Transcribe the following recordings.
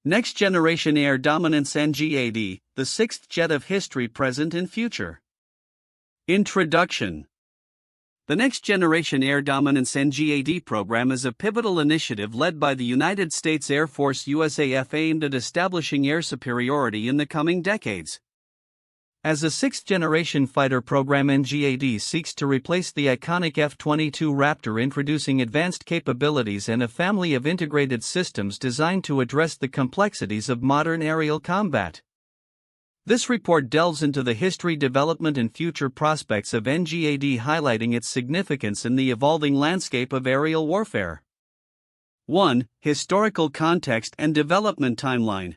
Next Generation Air Dominance NGAD, the sixth jet of history present and future. Introduction. The Next Generation Air Dominance NGAD program is a pivotal initiative led by the United States Air Force USAF aimed at establishing air superiority in the coming decades. As a sixth-generation fighter program, NGAD seeks to replace the iconic F-22 Raptor, introducing advanced capabilities and a family of integrated systems designed to address the complexities of modern aerial combat. This report delves into the history, development, and future prospects of NGAD, highlighting its significance in the evolving landscape of aerial warfare. 1. Historical context and development timeline.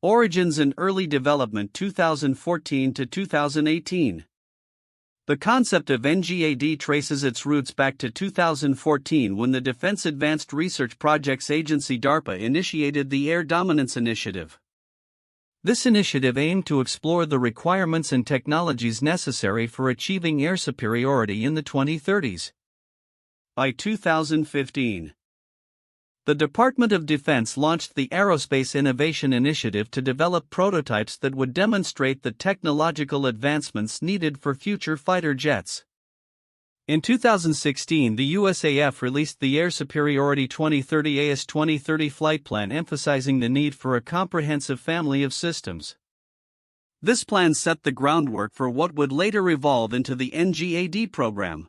Origins and early development 2014 to 2018. The concept of NGAD traces its roots back to 2014 when the Defense Advanced Research Projects Agency (DARPA) initiated the Air Dominance Initiative. This initiative aimed to explore the requirements and technologies necessary for achieving air superiority in the 2030s. By 2015, the Department of Defense launched the Aerospace Innovation Initiative to develop prototypes that would demonstrate the technological advancements needed for future fighter jets. In 2016, the USAF released the Air Superiority 2030 AS 2030 flight plan, emphasizing the need for a comprehensive family of systems. This plan set the groundwork for what would later evolve into the NGAD program.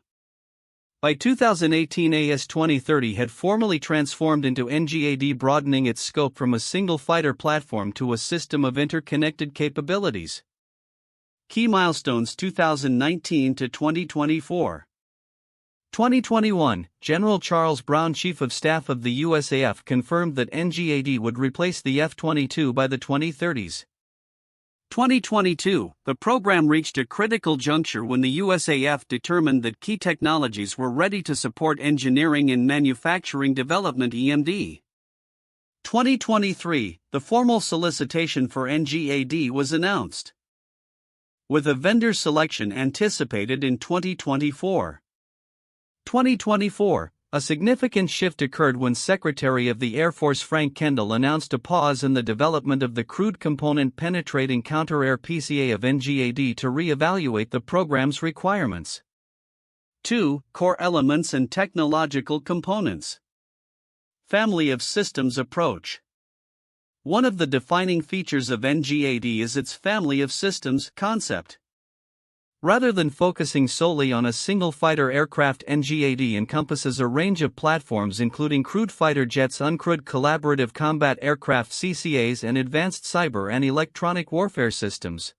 By 2018, AS 2030 had formally transformed into NGAD, broadening its scope from a single fighter platform to a system of interconnected capabilities. Key milestones 2019 to 2024. 2021, General Charles Brown, Chief of Staff of the USAF, confirmed that NGAD would replace the F-22 by the 2030s. 2022, the program reached a critical juncture when the USAF determined that key technologies were ready to support engineering and manufacturing development (EMD). 2023, the formal solicitation for NGAD was announced, with a vendor selection anticipated in 2024. 2024, a significant shift occurred when Secretary of the Air Force Frank Kendall announced a pause in the development of the Crewed Component Penetrating Counter-Air (PCA) of NGAD to re-evaluate the program's requirements. 2. Core elements and technological components. Family of systems approach. One of the defining features of NGAD is its family of systems concept. Rather than focusing solely on a single fighter aircraft, NGAD encompasses a range of platforms including crewed fighter jets, uncrewed collaborative combat aircraft (CCAs), and advanced cyber and electronic warfare systems.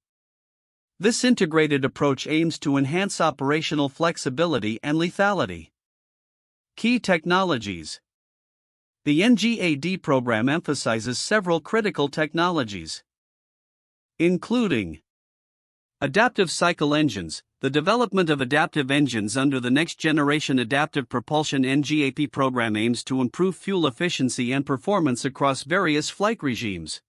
This integrated approach aims to enhance operational flexibility and lethality. Key technologies. The NGAD program emphasizes several critical technologies, including adaptive cycle engines. The development of adaptive engines under the Next Generation Adaptive Propulsion (NGAP) program aims to improve fuel efficiency and performance across various flight regimes.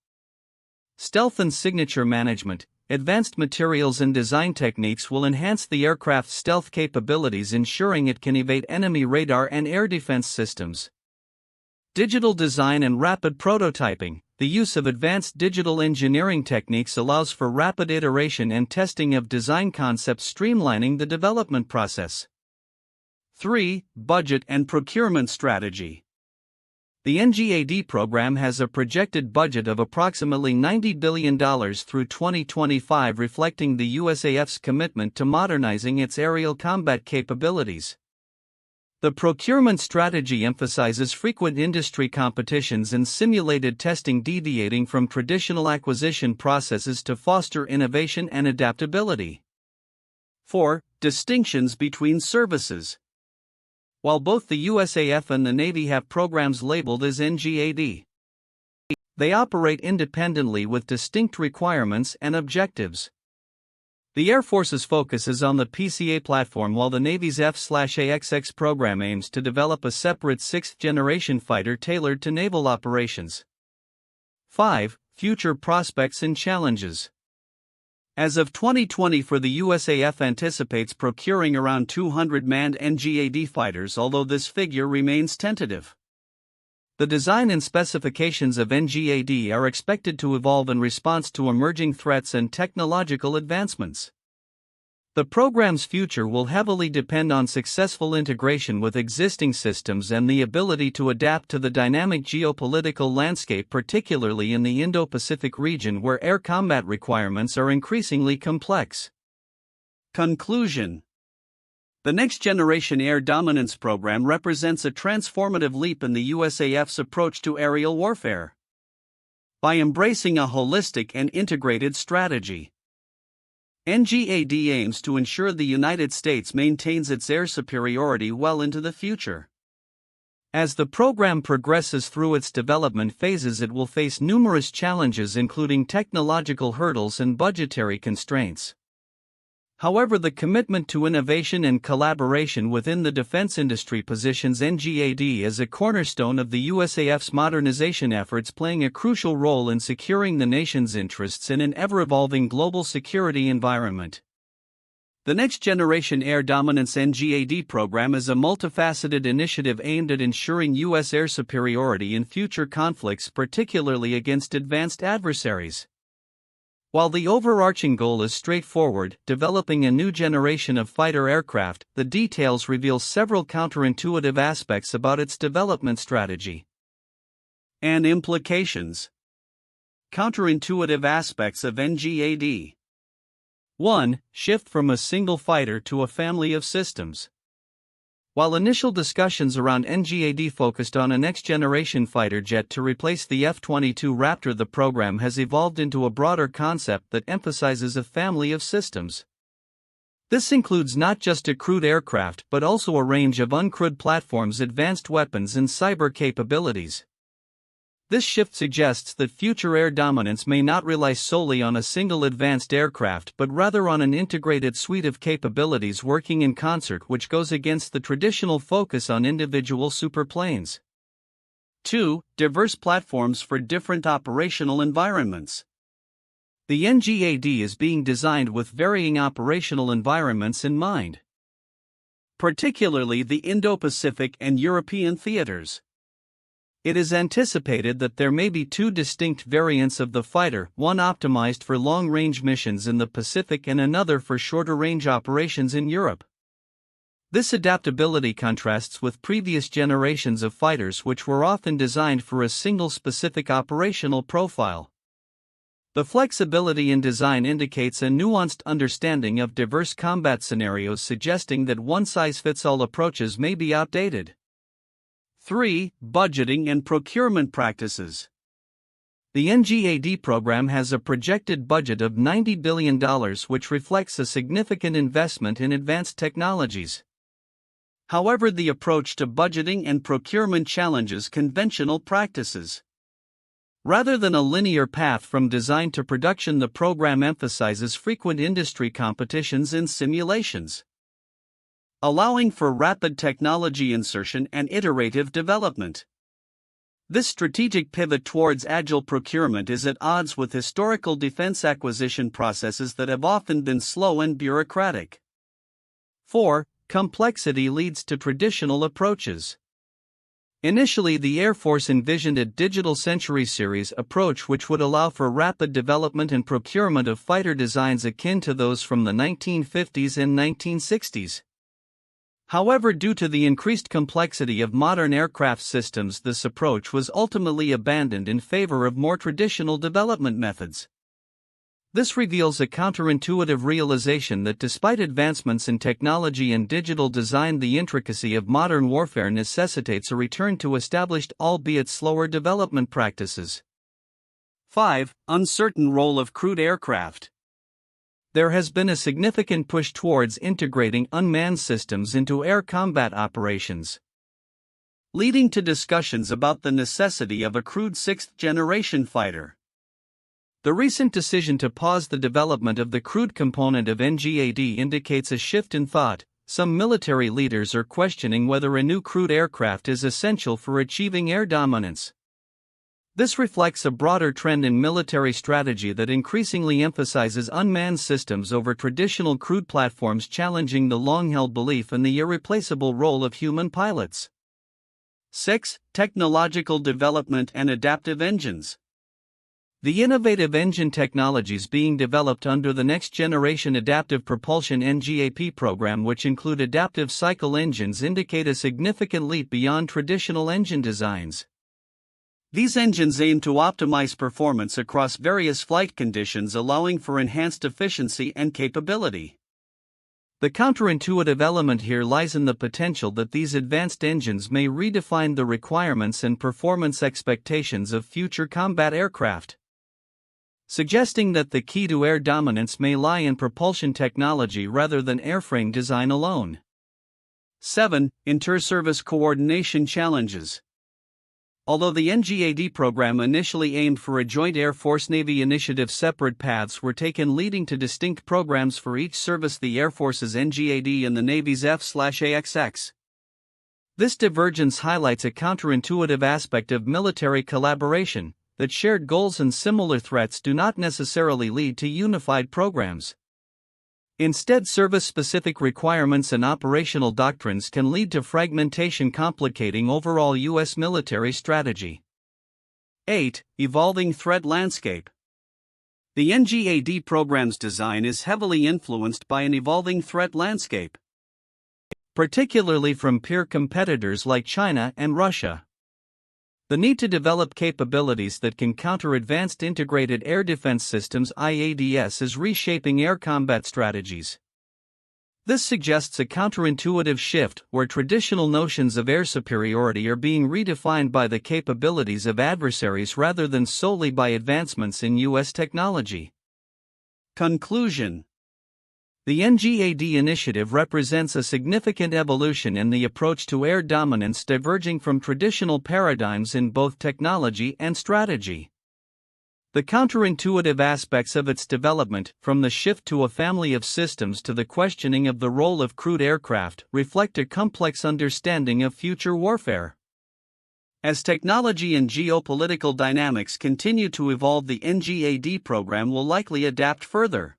Stealth and signature management. Advanced materials and design techniques will enhance the aircraft's stealth capabilities, ensuring it can evade enemy radar and air defense systems. Digital design and rapid prototyping. The use of advanced digital engineering techniques allows for rapid iteration and testing of design concepts, streamlining the development process. 3. Budget and procurement strategy. The NGAD program has a projected budget of approximately $90 billion through 2025, reflecting the USAF's commitment to modernizing its aerial combat capabilities. The procurement strategy emphasizes frequent industry competitions and simulated testing, deviating from traditional acquisition processes to foster innovation and adaptability. 4. Distinctions between services. While both the USAF and the Navy have programs labeled as NGAD, they operate independently with distinct requirements and objectives. The Air Force's focus is on the PCA platform, while the Navy's F/AXX program aims to develop a separate sixth-generation fighter tailored to naval operations. 5. Future prospects and challenges. As of 2024, the USAF anticipates procuring around 200 manned NGAD fighters, although this figure remains tentative. The design and specifications of NGAD are expected to evolve in response to emerging threats and technological advancements. The program's future will heavily depend on successful integration with existing systems and the ability to adapt to the dynamic geopolitical landscape, particularly in the Indo-Pacific region where air combat requirements are increasingly complex. Conclusion. The Next Generation Air Dominance Program represents a transformative leap in the USAF's approach to aerial warfare. By embracing a holistic and integrated strategy, NGAD aims to ensure the United States maintains its air superiority well into the future. As the program progresses through its development phases, it will face numerous challenges, including technological hurdles and budgetary constraints. However, the commitment to innovation and collaboration within the defense industry positions NGAD as a cornerstone of the USAF's modernization efforts, playing a crucial role in securing the nation's interests in an ever-evolving global security environment. The Next Generation Air Dominance NGAD program is a multifaceted initiative aimed at ensuring U.S. air superiority in future conflicts, particularly against advanced adversaries. While the overarching goal is straightforward, developing a new generation of fighter aircraft, the details reveal several counterintuitive aspects about its development strategy and implications. Counterintuitive aspects of NGAD. 1. Shift from a single fighter to a family of systems. While initial discussions around NGAD focused on a next-generation fighter jet to replace the F-22 Raptor, the program has evolved into a broader concept that emphasizes a family of systems. This includes not just a crewed aircraft but also a range of uncrewed platforms, advanced weapons, and cyber capabilities. This shift suggests that future air dominance may not rely solely on a single advanced aircraft but rather on an integrated suite of capabilities working in concert, which goes against the traditional focus on individual superplanes. 2. Diverse platforms for different operational environments. The NGAD is being designed with varying operational environments in mind, particularly the Indo-Pacific and European theaters. It is anticipated that there may be two distinct variants of the fighter, one optimized for long-range missions in the Pacific and another for shorter-range operations in Europe. This adaptability contrasts with previous generations of fighters, which were often designed for a single specific operational profile. The flexibility in design indicates a nuanced understanding of diverse combat scenarios, suggesting that one-size-fits-all approaches may be outdated. 3. Budgeting and procurement practices. The NGAD program has a projected budget of $90 billion, which reflects a significant investment in advanced technologies. However, the approach to budgeting and procurement challenges conventional practices. Rather than a linear path from design to production, the program emphasizes frequent industry competitions and simulations, allowing for rapid technology insertion and iterative development. This strategic pivot towards agile procurement is at odds with historical defense acquisition processes that have often been slow and bureaucratic. 4. Complexity leads to traditional approaches. Initially, the Air Force envisioned a digital century series approach which would allow for rapid development and procurement of fighter designs akin to those from the 1950s and 1960s. However, due to the increased complexity of modern aircraft systems, this approach was ultimately abandoned in favor of more traditional development methods. This reveals a counterintuitive realization that despite advancements in technology and digital design, the intricacy of modern warfare necessitates a return to established, albeit slower, development practices. 5. Uncertain role of crewed aircraft. There has been a significant push towards integrating unmanned systems into air combat operations, leading to discussions about the necessity of a crewed sixth-generation fighter. The recent decision to pause the development of the crewed component of NGAD indicates a shift in thought. Some military leaders are questioning whether a new crewed aircraft is essential for achieving air dominance. This reflects a broader trend in military strategy that increasingly emphasizes unmanned systems over traditional crewed platforms, challenging the long-held belief in the irreplaceable role of human pilots. 6. Technological development and adaptive engines. The innovative engine technologies being developed under the Next Generation Adaptive Propulsion NGAP program, which include adaptive cycle engines, indicate a significant leap beyond traditional engine designs. These engines aim to optimize performance across various flight conditions, allowing for enhanced efficiency and capability. The counterintuitive element here lies in the potential that these advanced engines may redefine the requirements and performance expectations of future combat aircraft, suggesting that the key to air dominance may lie in propulsion technology rather than airframe design alone. 7. Inter-service coordination challenges. Although the NGAD program initially aimed for a joint Air Force-Navy initiative, separate paths were taken leading to distinct programs for each service: the Air Force's NGAD and the Navy's F/AXX. This divergence highlights a counterintuitive aspect of military collaboration, that shared goals and similar threats do not necessarily lead to unified programs. Instead, service-specific requirements and operational doctrines can lead to fragmentation, complicating overall U.S. military strategy. 8. Evolving threat landscape. The NGAD program's design is heavily influenced by an evolving threat landscape, particularly from peer competitors like China and Russia. The need to develop capabilities that can counter advanced integrated air defense systems (IADS) is reshaping air combat strategies. This suggests a counterintuitive shift where traditional notions of air superiority are being redefined by the capabilities of adversaries rather than solely by advancements in U.S. technology. Conclusion. The NGAD initiative represents a significant evolution in the approach to air dominance, diverging from traditional paradigms in both technology and strategy. The counterintuitive aspects of its development, from the shift to a family of systems to the questioning of the role of crewed aircraft, reflect a complex understanding of future warfare. As technology and geopolitical dynamics continue to evolve, the NGAD program will likely adapt further,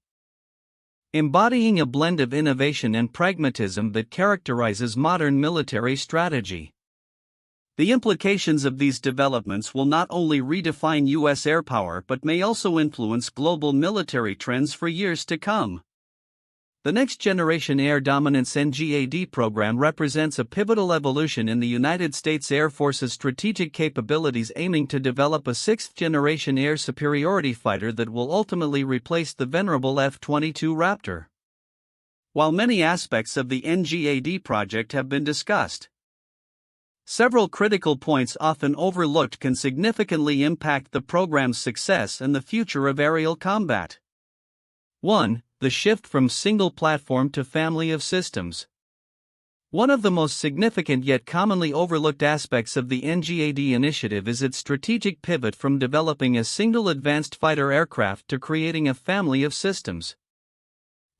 embodying a blend of innovation and pragmatism that characterizes modern military strategy. The implications of these developments will not only redefine U.S. air power but may also influence global military trends for years to come. The Next Generation Air Dominance NGAD program represents a pivotal evolution in the United States Air Force's strategic capabilities, aiming to develop a sixth-generation air superiority fighter that will ultimately replace the venerable F-22 Raptor. While many aspects of the NGAD project have been discussed, several critical points often overlooked can significantly impact the program's success and the future of aerial combat. 1. The shift from single platform to family of systems. One of the most significant yet commonly overlooked aspects of the NGAD initiative is its strategic pivot from developing a single advanced fighter aircraft to creating a family of systems.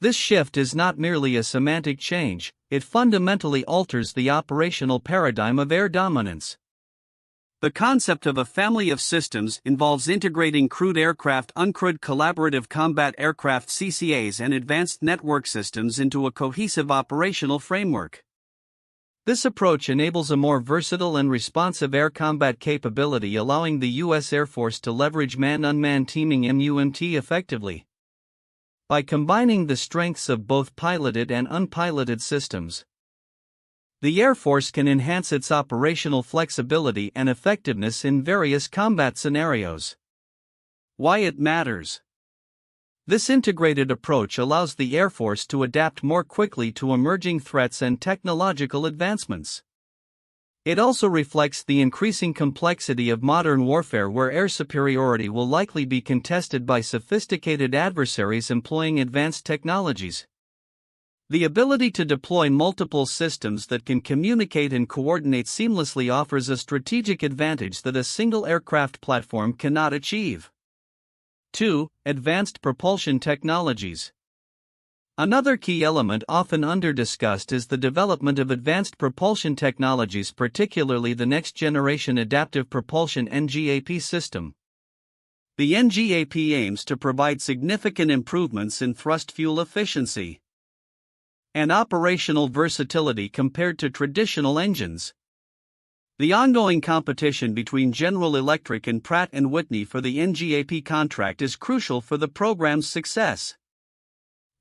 This shift is not merely a semantic change, it fundamentally alters the operational paradigm of air dominance. The concept of a family of systems involves integrating crewed aircraft, uncrewed collaborative combat aircraft (CCAs), and advanced network systems into a cohesive operational framework. This approach enables a more versatile and responsive air combat capability, allowing the U.S. Air Force to leverage manned-unmanned teaming (MUMT) effectively. By combining the strengths of both piloted and unpiloted systems, the Air Force can enhance its operational flexibility and effectiveness in various combat scenarios. Why it matters. This integrated approach allows the Air Force to adapt more quickly to emerging threats and technological advancements. It also reflects the increasing complexity of modern warfare, where air superiority will likely be contested by sophisticated adversaries employing advanced technologies. The ability to deploy multiple systems that can communicate and coordinate seamlessly offers a strategic advantage that a single aircraft platform cannot achieve. 2. Advanced propulsion technologies. Another key element often under-discussed is the development of advanced propulsion technologies, particularly the Next Generation Adaptive Propulsion (NGAP) system. The NGAP aims to provide significant improvements in thrust fuel efficiency and operational versatility compared to traditional engines. The ongoing competition between General Electric and Pratt & Whitney for the NGAP contract is crucial for the program's success.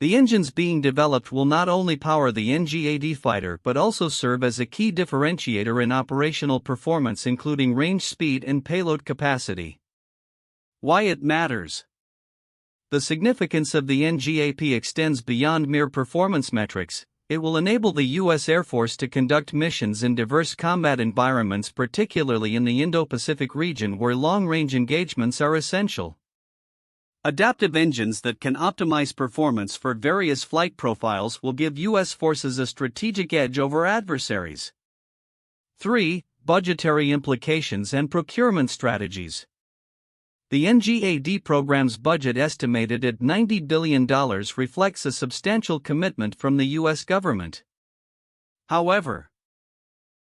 The engines being developed will not only power the NGAD fighter but also serve as a key differentiator in operational performance, including range, speed, and payload capacity. Why it matters. The significance of the NGAP extends beyond mere performance metrics. It will enable the U.S. Air Force to conduct missions in diverse combat environments, particularly in the Indo-Pacific region where long-range engagements are essential. Adaptive engines that can optimize performance for various flight profiles will give U.S. forces a strategic edge over adversaries. 3. Budgetary implications and procurement strategies. The NGAD program's budget, estimated at $90 billion, reflects a substantial commitment from the U.S. government. However,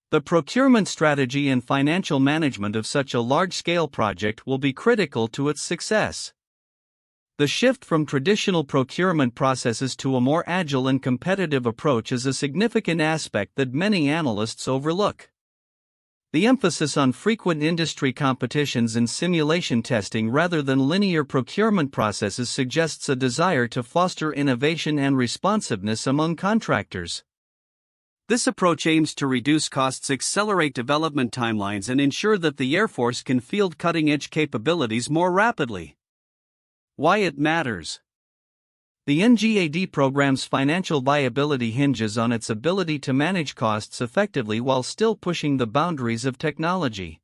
the procurement strategy and financial management of such a large-scale project will be critical to its success. The shift from traditional procurement processes to a more agile and competitive approach is a significant aspect that many analysts overlook. The emphasis on frequent industry competitions and simulation testing rather than linear procurement processes suggests a desire to foster innovation and responsiveness among contractors. This approach aims to reduce costs, accelerate development timelines, and ensure that the Air Force can field cutting-edge capabilities more rapidly. Why it matters. The NGAD program's financial viability hinges on its ability to manage costs effectively while still pushing the boundaries of technology.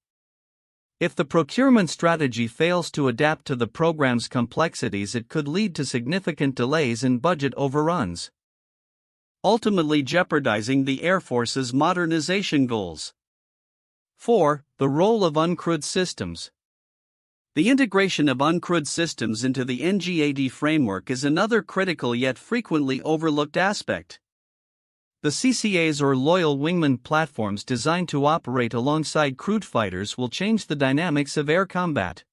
If the procurement strategy fails to adapt to the program's complexities, it could lead to significant delays and budget overruns, ultimately jeopardizing the Air Force's modernization goals. 4. The role of uncrewed systems. The integration of uncrewed systems into the NGAD framework is another critical yet frequently overlooked aspect. The CCAs, or loyal wingman platforms designed to operate alongside crewed fighters, will change the dynamics of air combat.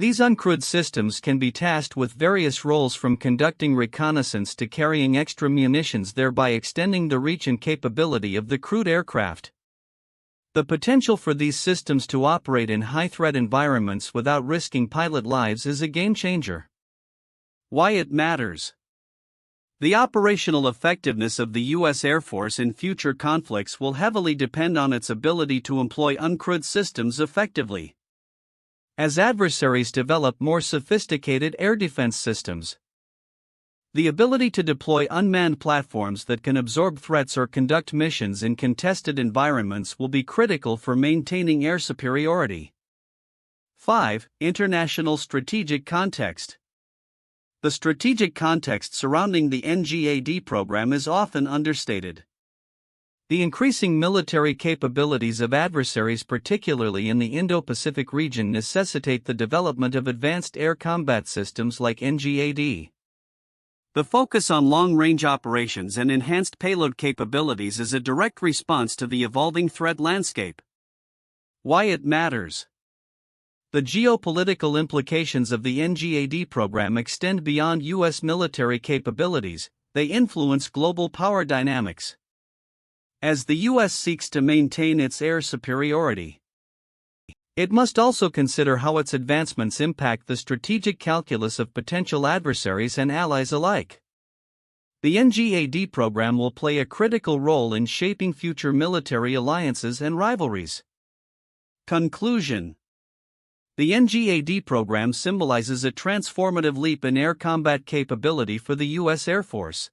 These uncrewed systems can be tasked with various roles, from conducting reconnaissance to carrying extra munitions, thereby extending the reach and capability of the crewed aircraft. The potential for these systems to operate in high-threat environments without risking pilot lives is a game-changer. Why it matters. The operational effectiveness of the U.S. Air Force in future conflicts will heavily depend on its ability to employ uncrewed systems effectively. As adversaries develop more sophisticated air defense systems, the ability to deploy unmanned platforms that can absorb threats or conduct missions in contested environments will be critical for maintaining air superiority. 5. International strategic context. The strategic context surrounding the NGAD program is often understated. The increasing military capabilities of adversaries, particularly in the Indo-Pacific region, necessitate the development of advanced air combat systems like NGAD. The focus on long-range operations and enhanced payload capabilities is a direct response to the evolving threat landscape. Why it matters. The geopolitical implications of the NGAD program extend beyond U.S. military capabilities. They influence global power dynamics. As the U.S. seeks to maintain its air superiority, it must also consider how its advancements impact the strategic calculus of potential adversaries and allies alike. The NGAD program will play a critical role in shaping future military alliances and rivalries. Conclusion. The NGAD program symbolizes a transformative leap in air combat capability for the U.S. Air Force.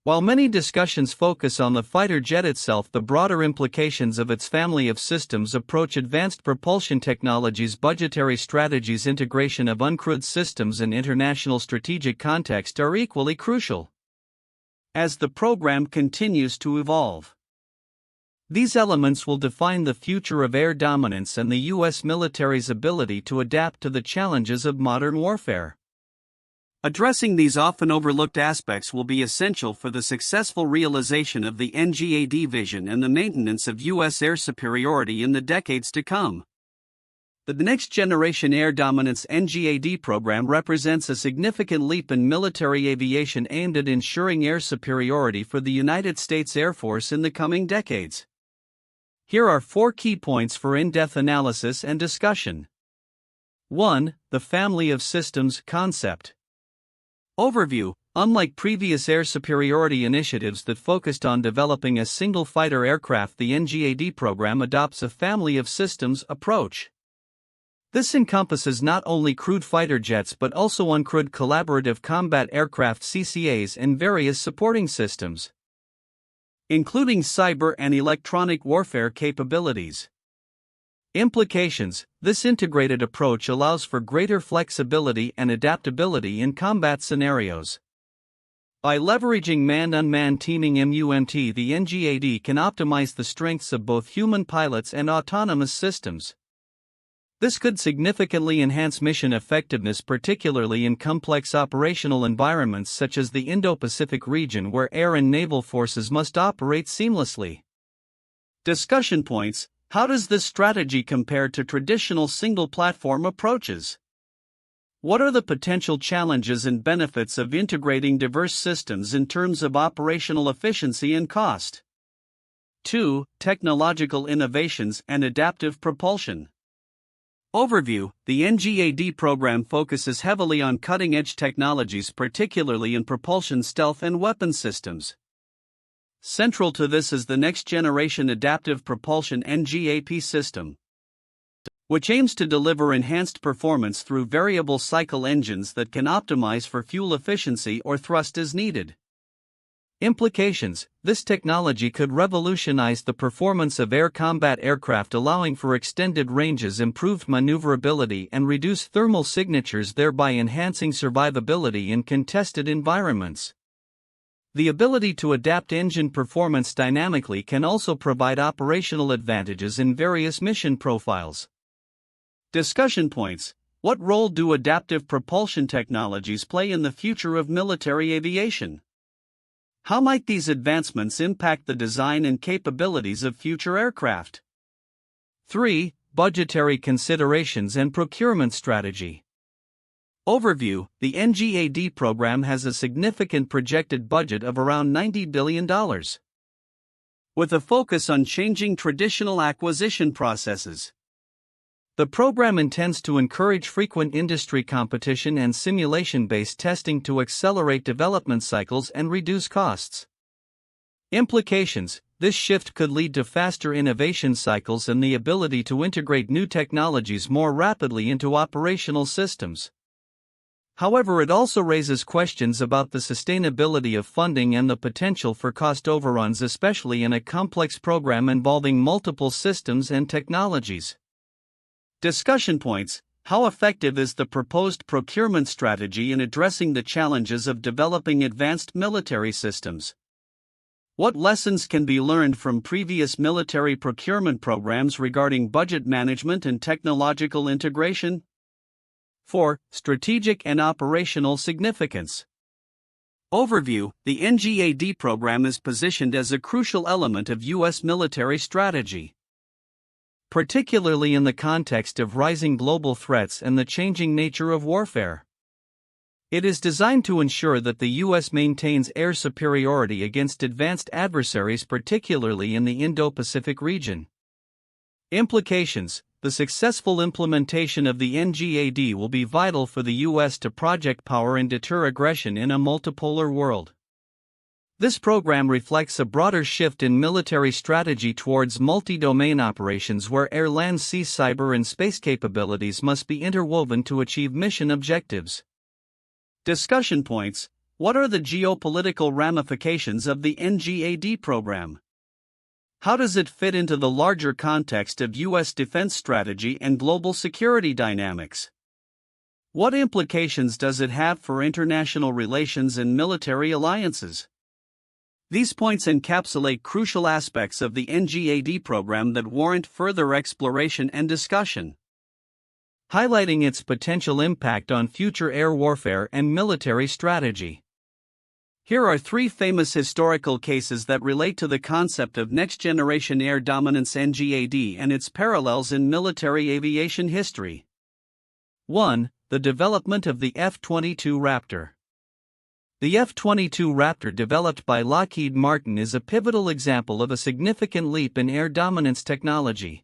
While many discussions focus on the fighter jet itself, the broader implications of its family of systems approach, advanced propulsion technologies, budgetary strategies, integration of uncrewed systems, and international strategic context are equally crucial. As the program continues to evolve, these elements will define the future of air dominance and the U.S. military's ability to adapt to the challenges of modern warfare. Addressing these often overlooked aspects will be essential for the successful realization of the NGAD vision and the maintenance of U.S. air superiority in the decades to come. The Next Generation Air Dominance NGAD program represents a significant leap in military aviation aimed at ensuring air superiority for the United States Air Force in the coming decades. Here are 4 key points for in-depth analysis and discussion. 1. The family of systems concept. Overview. Unlike previous air superiority initiatives that focused on developing a single fighter aircraft, the NGAD program adopts a family of systems approach. This encompasses not only crewed fighter jets but also uncrewed collaborative combat aircraft (CCAs) and various supporting systems, including cyber and electronic warfare capabilities. Implications. This integrated approach allows for greater flexibility and adaptability in combat scenarios. By leveraging manned-unmanned teaming MUMT, the NGAD can optimize the strengths of both human pilots and autonomous systems. This could significantly enhance mission effectiveness, particularly in complex operational environments such as the Indo-Pacific region, where air and naval forces must operate seamlessly. Discussion points. How does this strategy compare to traditional single-platform approaches? What are the potential challenges and benefits of integrating diverse systems in terms of operational efficiency and cost? 2. Technological innovations and adaptive propulsion. Overview. The NGAD program focuses heavily on cutting-edge technologies, particularly in propulsion, stealth, and weapon systems. Central to this is the next-generation adaptive propulsion (NGAP) system, which aims to deliver enhanced performance through variable cycle engines that can optimize for fuel efficiency or thrust as needed. Implications. This technology could revolutionize the performance of air combat aircraft, allowing for extended ranges, improved maneuverability, and reduced thermal signatures, thereby enhancing survivability in contested environments. The ability to adapt engine performance dynamically can also provide operational advantages in various mission profiles. Discussion points. What role do adaptive propulsion technologies play in the future of military aviation? How might these advancements impact the design and capabilities of future aircraft? 3. Budgetary considerations and procurement strategy. Overview. The NGAD program has a significant projected budget of around $90 billion, with a focus on changing traditional acquisition processes. The program intends to encourage frequent industry competition and simulation-based testing to accelerate development cycles and reduce costs. Implications. This shift could lead to faster innovation cycles and the ability to integrate new technologies more rapidly into operational systems. However, it also raises questions about the sustainability of funding and the potential for cost overruns, especially in a complex program involving multiple systems and technologies. Discussion points. How effective is the proposed procurement strategy in addressing the challenges of developing advanced military systems? What lessons can be learned from previous military procurement programs regarding budget management and technological integration? 4. Strategic and operational significance. Overview. The NGAD program is positioned as a crucial element of U.S. military strategy, particularly in the context of rising global threats and the changing nature of warfare. It is designed to ensure that the U.S. maintains air superiority against advanced adversaries, particularly in the Indo-Pacific region. Implications. The successful implementation of the NGAD will be vital for the U.S. to project power and deter aggression in a multipolar world. This program reflects a broader shift in military strategy towards multi-domain operations where air, land, sea, cyber, and space capabilities must be interwoven to achieve mission objectives. Discussion points. What are the geopolitical ramifications of the NGAD program? How does it fit into the larger context of U.S. defense strategy and global security dynamics? What implications does it have for international relations and military alliances? These points encapsulate crucial aspects of the NGAD program that warrant further exploration and discussion, highlighting its potential impact on future air warfare and military strategy. Here are 3 famous historical cases that relate to the concept of next-generation air dominance (NGAD) and its parallels in military aviation history. 1. The development of the F-22 Raptor. The F-22 Raptor developed by Lockheed Martin is a pivotal example of a significant leap in air dominance technology.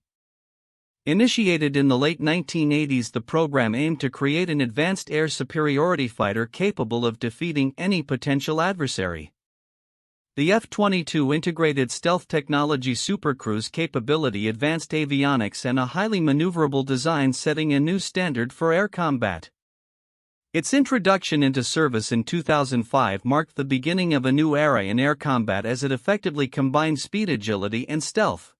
Initiated in the late 1980s, the program aimed to create an advanced air superiority fighter capable of defeating any potential adversary. The F-22 integrated stealth technology, supercruise capability, advanced avionics, and a highly maneuverable design, setting a new standard for air combat. Its introduction into service in 2005 marked the beginning of a new era in air combat as it effectively combined speed, agility, and stealth.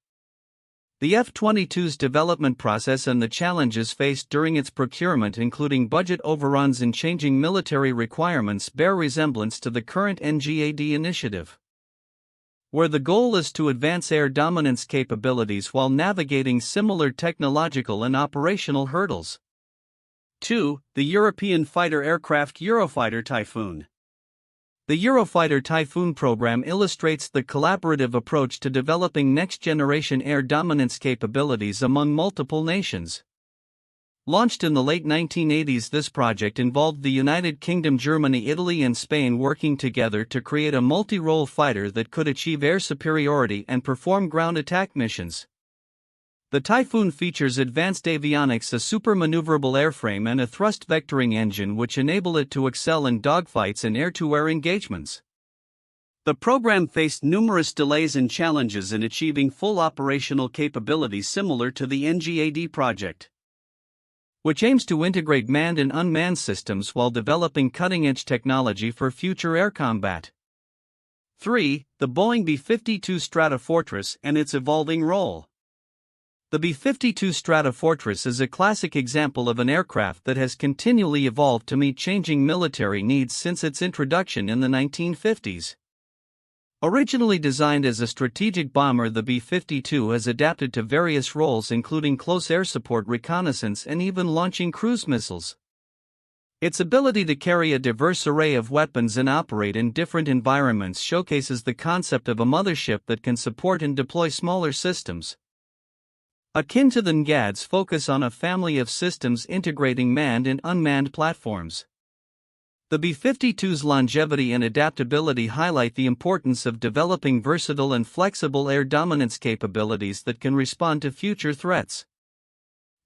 The F-22's development process and the challenges faced during its procurement, including budget overruns and changing military requirements, bear resemblance to the current NGAD initiative, where the goal is to advance air dominance capabilities while navigating similar technological and operational hurdles. 2. The European fighter aircraft Eurofighter Typhoon. The Eurofighter Typhoon program illustrates the collaborative approach to developing next-generation air dominance capabilities among multiple nations. Launched in the late 1980s, this project involved the United Kingdom, Germany, Italy, and Spain working together to create a multi-role fighter that could achieve air superiority and perform ground attack missions. The Typhoon features advanced avionics, a super-maneuverable airframe, and a thrust vectoring engine which enable it to excel in dogfights and air-to-air engagements. The program faced numerous delays and challenges in achieving full operational capabilities, similar to the NGAD project, which aims to integrate manned and unmanned systems while developing cutting-edge technology for future air combat. 3. The Boeing B-52 Stratofortress and its evolving role. The B-52 Stratofortress is a classic example of an aircraft that has continually evolved to meet changing military needs since its introduction in the 1950s. Originally designed as a strategic bomber, the B-52 has adapted to various roles, including close air support, reconnaissance, and even launching cruise missiles. Its ability to carry a diverse array of weapons and operate in different environments showcases the concept of a mothership that can support and deploy smaller systems. Akin to the NGAD's focus on a family of systems integrating manned and unmanned platforms. The B-52's longevity and adaptability highlight the importance of developing versatile and flexible air dominance capabilities that can respond to future threats.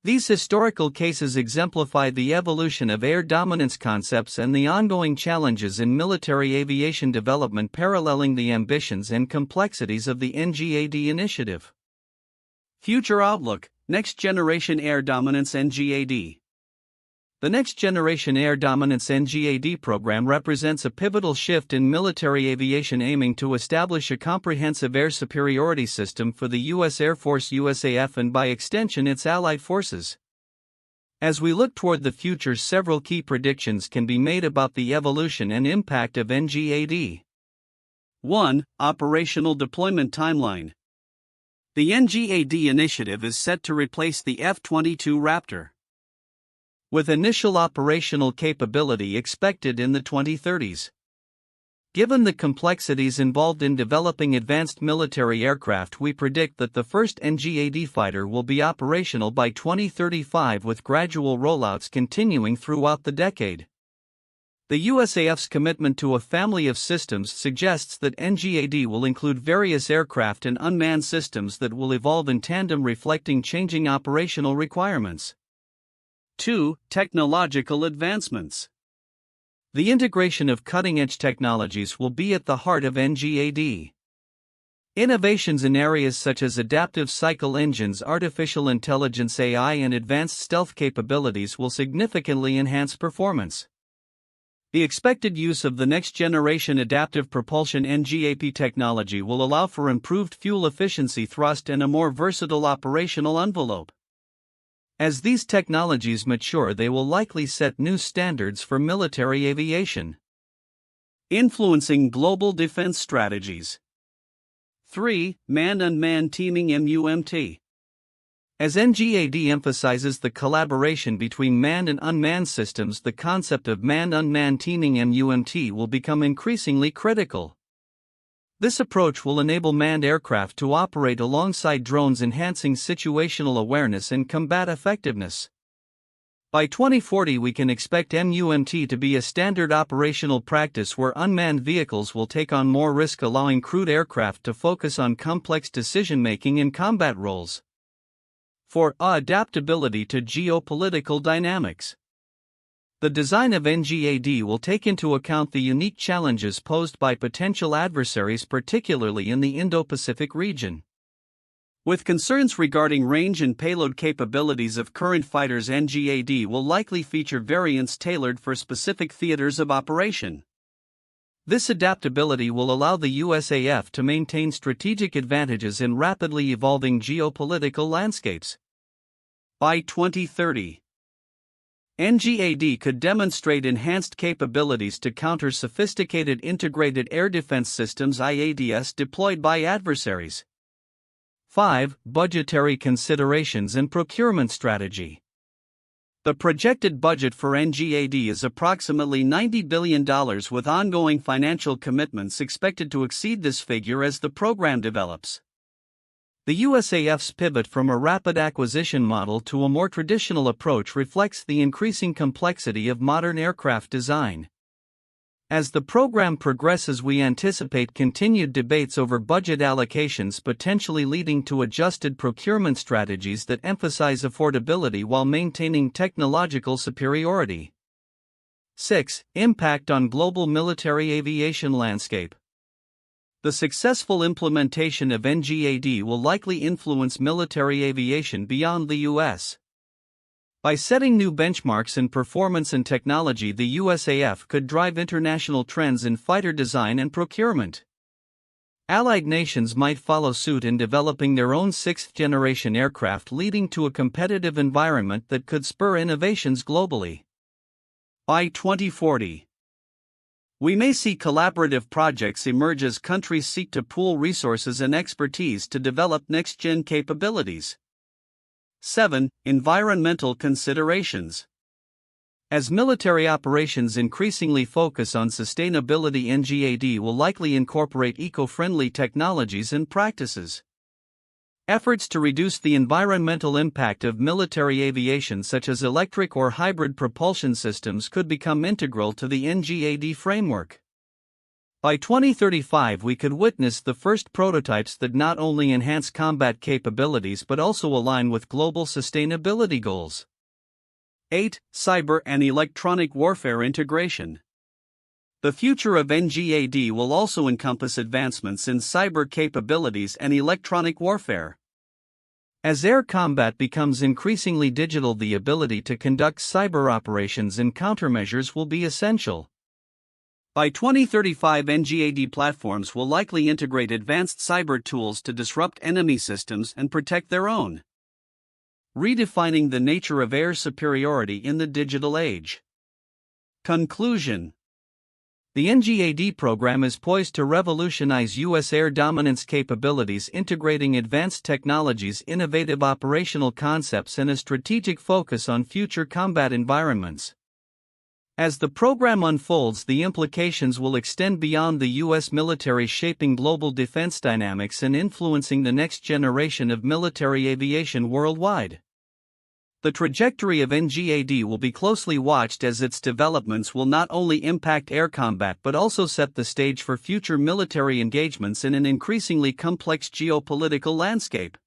These historical cases exemplify the evolution of air dominance concepts and the ongoing challenges in military aviation development, paralleling the ambitions and complexities of the NGAD initiative. Future outlook: Next Generation Air Dominance NGAD. The Next Generation Air Dominance NGAD program represents a pivotal shift in military aviation, aiming to establish a comprehensive air superiority system for the U.S. Air Force, USAF, and by extension its allied forces. As we look toward the future, several key predictions can be made about the evolution and impact of NGAD. 1. Operational deployment timeline. The NGAD initiative is set to replace the F-22 Raptor, with initial operational capability expected in the 2030s. Given the complexities involved in developing advanced military aircraft, we predict that the first NGAD fighter will be operational by 2035, with gradual rollouts continuing throughout the decade. The USAF's commitment to a family of systems suggests that NGAD will include various aircraft and unmanned systems that will evolve in tandem, reflecting changing operational requirements. 2. Technological advancements. The integration of cutting-edge technologies will be at the heart of NGAD. Innovations in areas such as adaptive cycle engines, artificial intelligence (AI), and advanced stealth capabilities will significantly enhance performance. The expected use of the next-generation adaptive propulsion (NGAP) technology will allow for improved fuel efficiency, thrust, and a more versatile operational envelope. As these technologies mature, they will likely set new standards for military aviation, influencing global defense strategies. 3. Manned-unmanned teaming (MUMT). As NGAD emphasizes the collaboration between manned and unmanned systems, the concept of manned-unmanned teaming (MUMT) will become increasingly critical. This approach will enable manned aircraft to operate alongside drones, enhancing situational awareness and combat effectiveness. By 2040, we can expect MUMT to be a standard operational practice where unmanned vehicles will take on more risk, allowing crewed aircraft to focus on complex decision-making in combat roles. 4. Adaptability to geopolitical dynamics. The design of NGAD will take into account the unique challenges posed by potential adversaries, particularly in the Indo-Pacific region. With concerns regarding range and payload capabilities of current fighters, NGAD will likely feature variants tailored for specific theaters of operation. This adaptability will allow the USAF to maintain strategic advantages in rapidly evolving geopolitical landscapes. By 2030, NGAD could demonstrate enhanced capabilities to counter sophisticated integrated air defense systems (IADS) deployed by adversaries. 5. Budgetary considerations and procurement strategy. The projected budget for NGAD is approximately $90 billion, with ongoing financial commitments expected to exceed this figure as the program develops. The USAF's pivot from a rapid acquisition model to a more traditional approach reflects the increasing complexity of modern aircraft design. As the program progresses, we anticipate continued debates over budget allocations, potentially leading to adjusted procurement strategies that emphasize affordability while maintaining technological superiority. 6. Impact on global military aviation landscape. The successful implementation of NGAD will likely influence military aviation beyond the U.S. By setting new benchmarks in performance and technology, the USAF could drive international trends in fighter design and procurement. Allied nations might follow suit in developing their own sixth-generation aircraft, leading to a competitive environment that could spur innovations globally. By 2040, we may see collaborative projects emerge as countries seek to pool resources and expertise to develop next-gen capabilities. 7. Environmental considerations. As military operations increasingly focus on sustainability, NGAD will likely incorporate eco-friendly technologies and practices. Efforts to reduce the environmental impact of military aviation, such as electric or hybrid propulsion systems, could become integral to the NGAD framework. By 2035, we could witness the first prototypes that not only enhance combat capabilities but also align with global sustainability goals. 8. Cyber and electronic warfare integration. The future of NGAD will also encompass advancements in cyber capabilities and electronic warfare. As air combat becomes increasingly digital, the ability to conduct cyber operations and countermeasures will be essential. By 2035, NGAD platforms will likely integrate advanced cyber tools to disrupt enemy systems and protect their own, redefining the nature of air superiority in the digital age. Conclusion. The NGAD program is poised to revolutionize U.S. air dominance capabilities, integrating advanced technologies, innovative operational concepts, and a strategic focus on future combat environments. As the program unfolds, the implications will extend beyond the U.S. military, shaping global defense dynamics and influencing the next generation of military aviation worldwide. The trajectory of NGAD will be closely watched, as its developments will not only impact air combat but also set the stage for future military engagements in an increasingly complex geopolitical landscape.